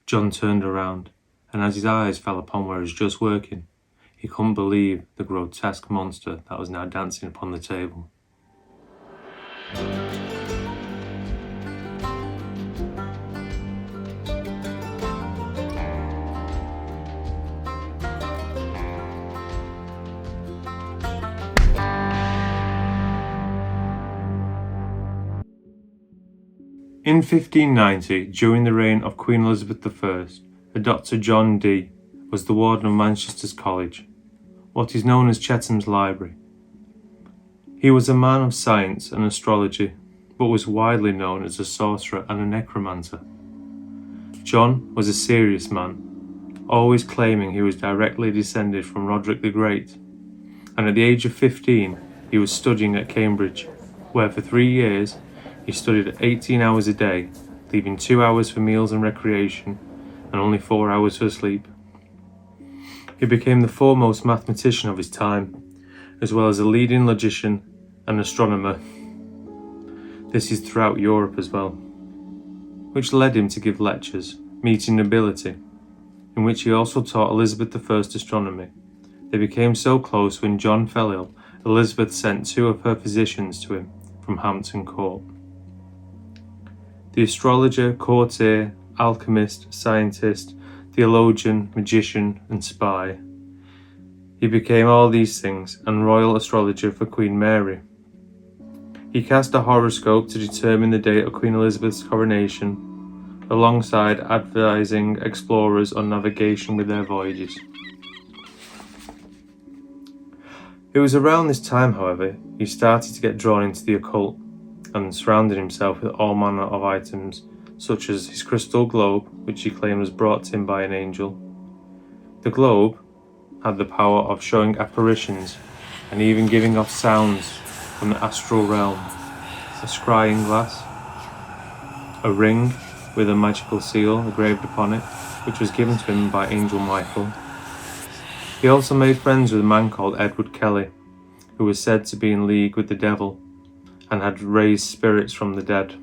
John turned around, and as his eyes fell upon where he was just working, he couldn't believe the grotesque monster that was now dancing upon the table. In 1590, during the reign of Queen Elizabeth I, Dr John Dee was the Warden of Manchester's College, what is known as Chetham's Library. He was a man of science and astrology, but was widely known as a sorcerer and a necromancer. John was a serious man, always claiming he was directly descended from Roderick the Great, and at the age of 15 he was studying at Cambridge, where for 3 years he studied 18 hours a day, leaving 2 hours for meals and recreation, and only 4 hours for sleep. He became the foremost mathematician of his time, as well as a leading logician and astronomer. This is throughout Europe as well, which led him to give lectures, meeting nobility, in which he also taught Elizabeth I astronomy. They became so close when John fell ill, Elizabeth sent 2 of her physicians to him from Hampton Court. The astrologer, courtier, alchemist, scientist, theologian, magician, and spy. He became all these things and royal astrologer for Queen Mary. He cast a horoscope to determine the date of Queen Elizabeth's coronation, alongside advising explorers on navigation with their voyages. It was around this time, however, he started to get drawn into the occult and surrounded himself with all manner of items, such as his crystal globe, which he claimed was brought to him by an angel. The globe had the power of showing apparitions and even giving off sounds from the astral realm, a scrying glass, a ring with a magical seal engraved upon it, which was given to him by Angel Michael. He also made friends with a man called Edward Kelly, who was said to be in league with the devil and had raised spirits from the dead.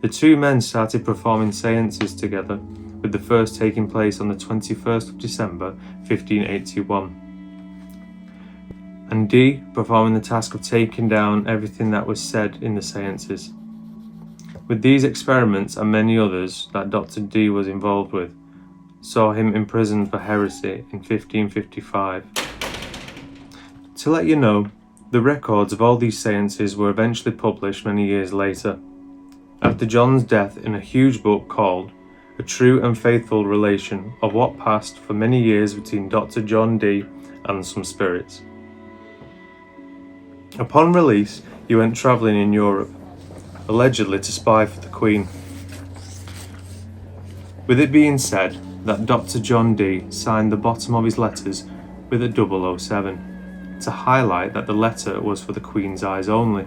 The 2 men started performing seances together, with the first taking place on the 21st of December 1581, and Dee performing the task of taking down everything that was said in the seances. With these experiments and many others that Dr Dee was involved with, saw him imprisoned for heresy in 1555. To let you know, the records of all these seances were eventually published many years later, after John's death, in a huge book called A True and Faithful Relation of What Passed for Many Years Between Dr John Dee and Some Spirits. Upon release, he went travelling in Europe, allegedly to spy for the Queen. With it being said that Dr John Dee signed the bottom of his letters with a 007, to highlight that the letter was for the Queen's eyes only.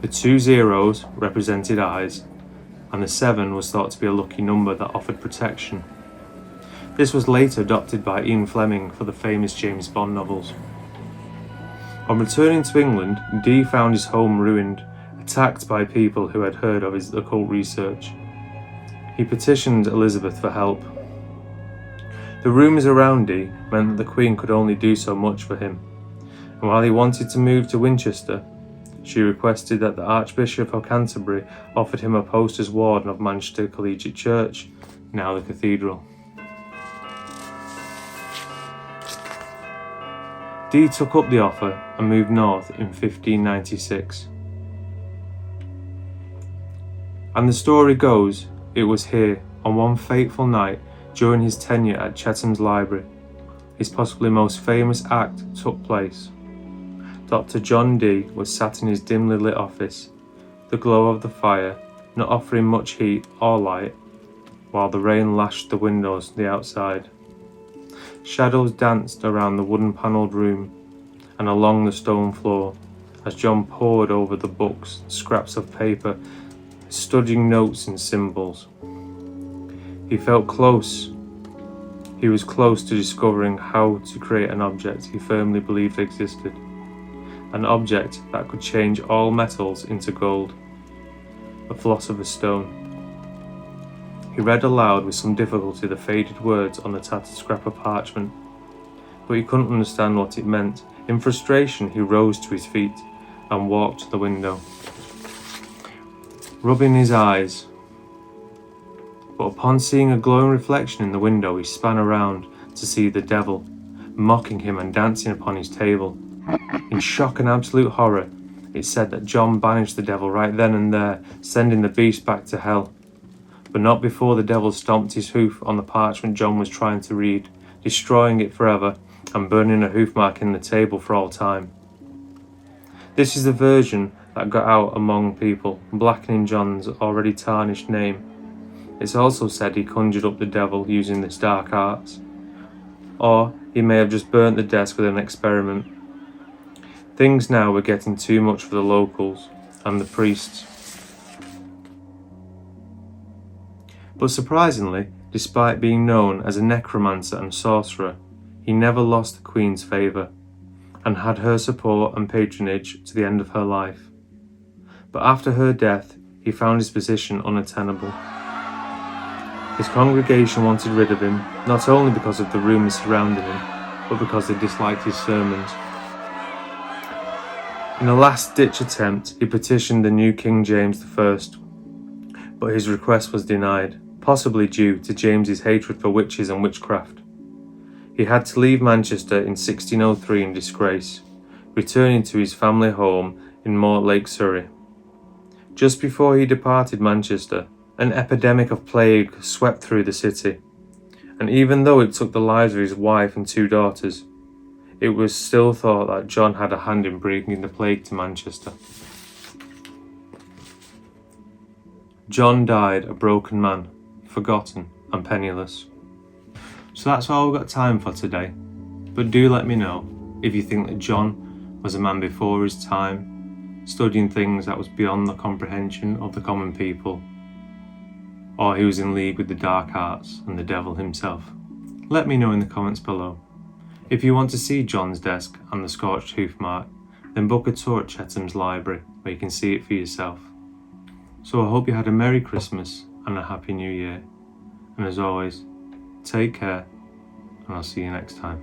The 2 zeros represented eyes, and the 7 was thought to be a lucky number that offered protection. This was later adopted by Ian Fleming for the famous James Bond novels. On returning to England, Dee found his home ruined, attacked by people who had heard of his occult research. He petitioned Elizabeth for help. The rumours around Dee meant that the Queen could only do so much for him, and while he wanted to move to Winchester, she requested that the Archbishop of Canterbury offered him a post as Warden of Manchester Collegiate Church, now the cathedral. Dee took up the offer and moved north in 1596. And the story goes, it was here, on one fateful night during his tenure at Chetham's Library, his possibly most famous act took place. Dr John Dee was sat in his dimly lit office, the glow of the fire not offering much heat or light, while the rain lashed the windows to the outside. Shadows danced around the wooden-panelled room and along the stone floor as John pored over the books, scraps of paper, studying notes and symbols. He felt close. He was close to discovering how to create an object he firmly believed existed. An object that could change all metals into gold. A philosopher's stone. He read aloud with some difficulty the faded words on the tattered scrap of parchment, but he couldn't understand what it meant. In frustration, he rose to his feet and walked to the window, rubbing his eyes. But upon seeing a glowing reflection in the window, he span around to see the devil, mocking him and dancing upon his table. In shock and absolute horror, it said that John banished the devil right then and there, sending the beast back to hell. But not before the devil stomped his hoof on the parchment John was trying to read, destroying it forever and burning a hoof mark in the table for all time. This is the version that got out among people, blackening John's already tarnished name. It's also said he conjured up the devil using this dark arts, or he may have just burnt the desk with an experiment. Things now were getting too much for the locals and the priests. But surprisingly, despite being known as a necromancer and sorcerer, he never lost the Queen's favour, and had her support and patronage to the end of her life. But after her death, he found his position unattainable. His congregation wanted rid of him, not only because of the rumours surrounding him, but because they disliked his sermons. In a last-ditch attempt, he petitioned the new King James I, but his request was denied, possibly due to James's hatred for witches and witchcraft. He had to leave Manchester in 1603 in disgrace, returning to his family home in Mortlake, Surrey. Just before he departed Manchester, an epidemic of plague swept through the city, and even though it took the lives of his wife and 2 daughters, it was still thought that John had a hand in bringing the plague to Manchester. John died a broken man, forgotten and penniless. So that's all we've got time for today, but do let me know if you think that John was a man before his time, studying things that was beyond the comprehension of the common people, or he was in league with the dark arts and the devil himself. Let me know in the comments below. If you want to see John's desk and the scorched hoof mark, then book a tour at Chetham's library where you can see it for yourself. So I hope you had a Merry Christmas and a Happy New Year. And as always, take care and I'll see you next time.